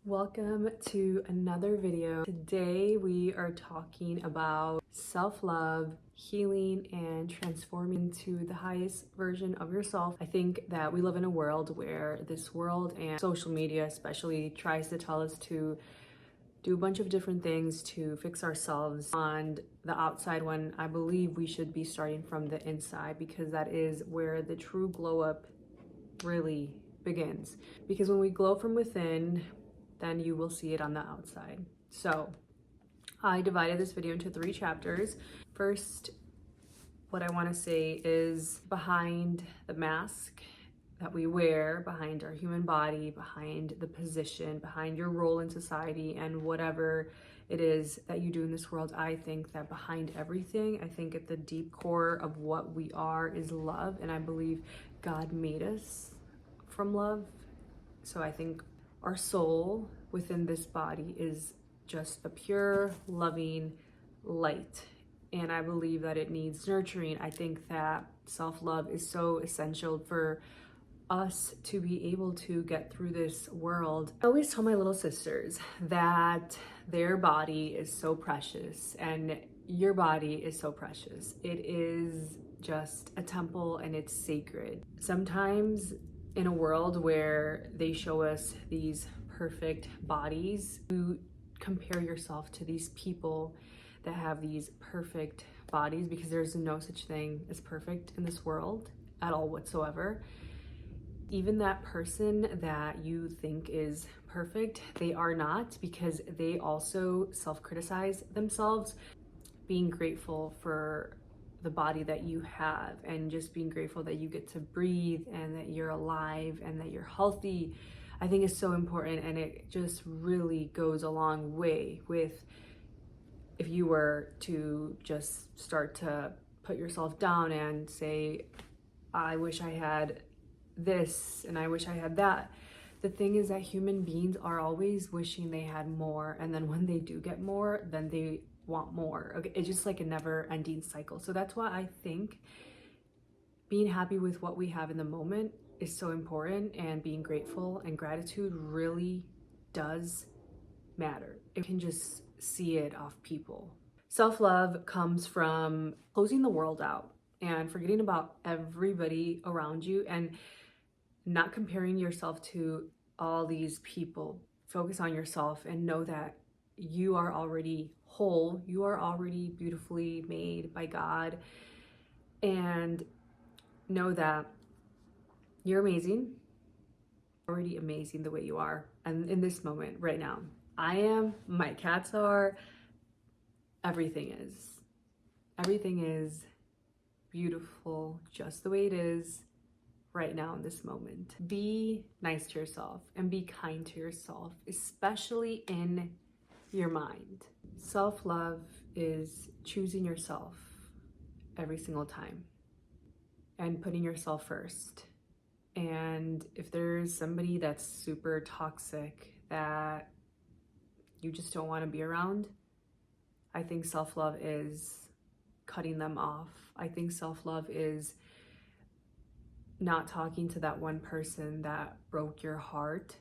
Welcome to another video. Today we are talking about self-love, healing, and transforming to the highest version of yourself. I think that we live in a world where this world and social media especially tries to tell us to do a bunch of different things to fix ourselves on the outside, when I believe we should be starting from the inside, because that is where the true glow up really begins. Because when we glow from within, then you will see it on the outside. So I divided this video into 3 chapters. First, what I want to say is behind the mask that we wear, behind our human body, behind the position, behind your role in society, and whatever it is that you do in this world, I think that behind everything, I think at the deep core of what we are is love. And I believe God made us from love. So I think our soul within this body is just a pure, loving light. And I believe that it needs nurturing. I think that self-love is so essential for us to be able to get through this world. I always tell my little sisters that their body is so precious and your body is so precious. It is just a temple and it's sacred. Sometimes in a world where they show us these perfect bodies, you compare yourself to these people that have these perfect bodies, because there's no such thing as perfect in this world at all whatsoever. Even that person that you think is perfect, they are not, because they also self-criticize themselves. Being grateful for the body that you have, and just being grateful that you get to breathe and that you're alive and that you're healthy, I think is so important. And it just really goes a long way with, if you were to just start to put yourself down and say, I wish I had this and I wish I had that. The thing is that human beings are always wishing they had more, and then when they do get more, then they want more. Okay, it's just like a never-ending cycle. So that's why I think being happy with what we have in the moment is so important, and being grateful and gratitude really does matter. It can just see it off people. Self-love comes from closing the world out and forgetting about everybody around you and not comparing yourself to all these people. Focus on yourself and know that you are already whole. You are already beautifully made by God, and know that you're amazing, already amazing the way you are. And in this moment right now, I am, my cats are, everything is beautiful just the way it is right now in this moment. Be nice to yourself and be kind to yourself, especially in your mind. Self-love is choosing yourself every single time and putting yourself first. And if there's somebody that's super toxic that you just don't want to be around, I think self-love is cutting them off. I think self-love is not talking to that one person that broke your heart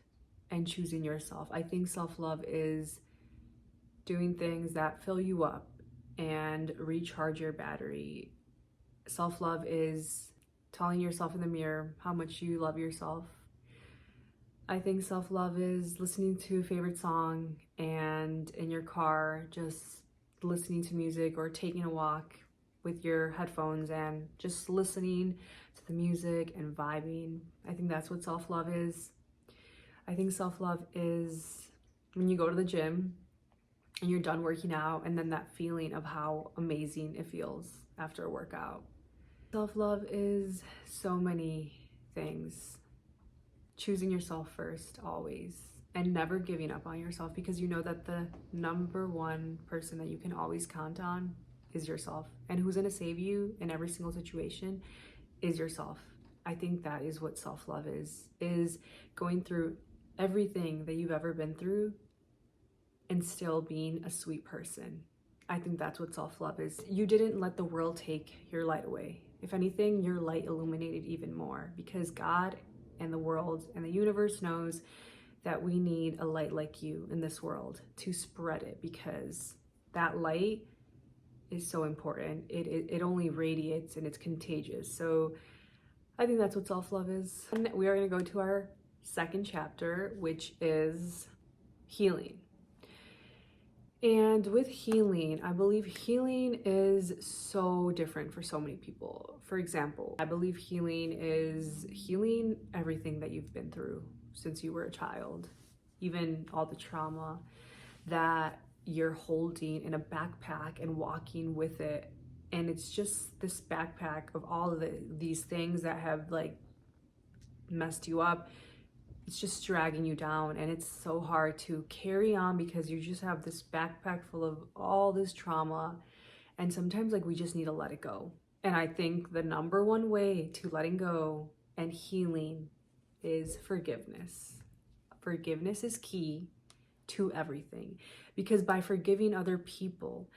and choosing yourself. I think self-love is doing things that fill you up and recharge your battery. Self-love is telling yourself in the mirror how much you love yourself. I think self-love is listening to a favorite song and in your car just listening to music, or taking a walk with your headphones and just listening to the music and vibing. I think that's what self-love is. I think self-love is when you go to the gym and you're done working out, and then that feeling of how amazing it feels after a workout. Self-love is so many things. Choosing yourself first always, and never giving up on yourself, because you know that the number one person that you can always count on is yourself, and who's going to save you in every single situation is yourself. I think that is what self-love is going through everything that you've ever been through and still being a sweet person. I think that's what self-love is. You didn't let the world take your light away. If anything, your light illuminated even more, because God and the world and the universe knows that we need a light like you in this world to spread it, because that light is so important. It only radiates and it's contagious. So I think that's what self-love is. And we are going to go to our second chapter, which is healing. And with healing, I believe healing is so different for so many people. For example, I believe healing is healing everything that you've been through since you were a child, even all the trauma that you're holding in a backpack and walking with it. And it's just this backpack of all of these things that have like messed you up. It's just dragging you down, and it's so hard to carry on because you just have this backpack full of all this trauma. And sometimes like we just need to let it go. And I think the number one way to letting go and healing is forgiveness. Forgiveness is key to everything, because by forgiving other people,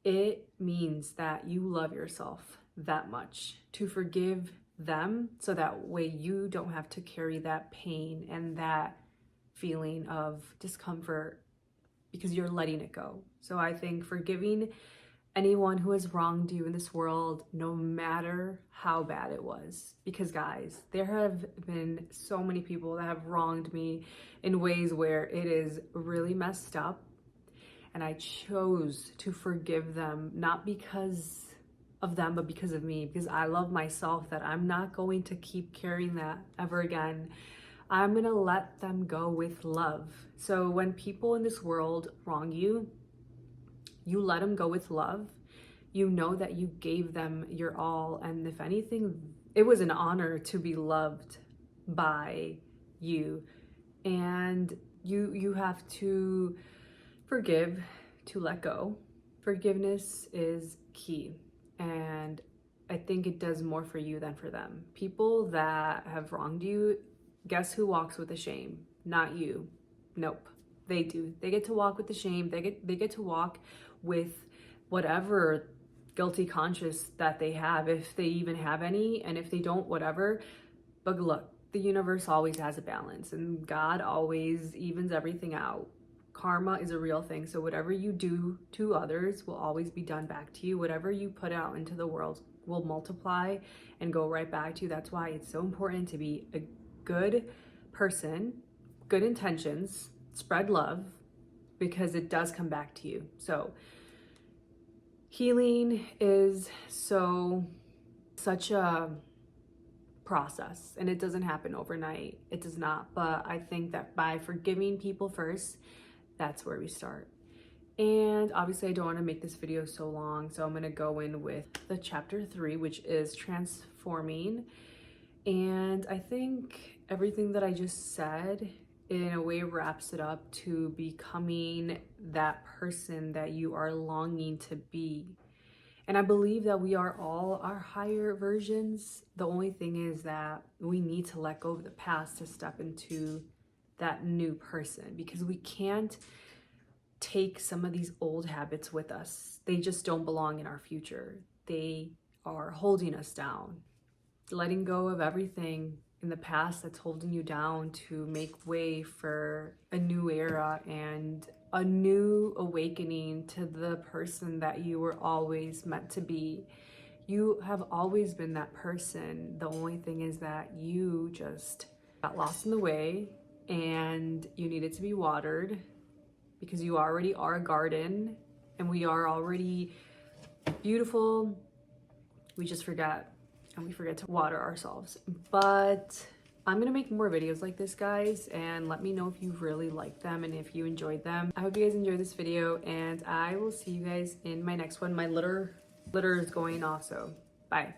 it means that you love yourself that much to forgive them, so that way you don't have to carry that pain and that feeling of discomfort, because you're letting it go. So I think forgiving anyone who has wronged you in this world, no matter how bad it was, because guys, there have been so many people that have wronged me in ways where it is really messed up, and I chose to forgive them, not because of them, but because of me, because I love myself, that I'm not going to keep carrying that ever again. I'm gonna let them go with love. So when people in this world wrong you, you let them go with love. You know that you gave them your all, and if anything, it was an honor to be loved by you. And you have to forgive, to let go. Forgiveness is key. And I think it does more for you than for them. People that have wronged you, guess who walks with the shame? Not you. Nope. They do. They get to walk with the shame. They get to walk with whatever guilty conscience that they have, if they even have any, and if they don't, whatever. But look, the universe always has a balance, and God always evens everything out. Karma is a real thing. So whatever you do to others will always be done back to you. Whatever you put out into the world will multiply and go right back to you. That's why it's so important to be a good person, good intentions, spread love, because it does come back to you. So healing is such a process, and it doesn't happen overnight. It does not. But I think that by forgiving people first, that's where we start. And obviously I don't want to make this video so long, so I'm going to go in with the chapter 3, which is transforming. And I think everything that I just said in a way wraps it up to becoming that person that you are longing to be. And I believe that we are all our higher versions. The only thing is that we need to let go of the past to step into that new person, because we can't take some of these old habits with us. They just don't belong in our future. They are holding us down. Letting go of everything in the past that's holding you down to make way for a new era and a new awakening to the person that you were always meant to be. You have always been that person. The only thing is that you just got lost in the way, and you needed to be watered, because you already are a garden, and we are already beautiful. We just forget, and we forget to water ourselves. But I'm gonna make more videos like this, guys, and let me know if you really liked them and if you enjoyed them. I hope you guys enjoyed this video, and I will see you guys in my next one. My litter is going off, so bye.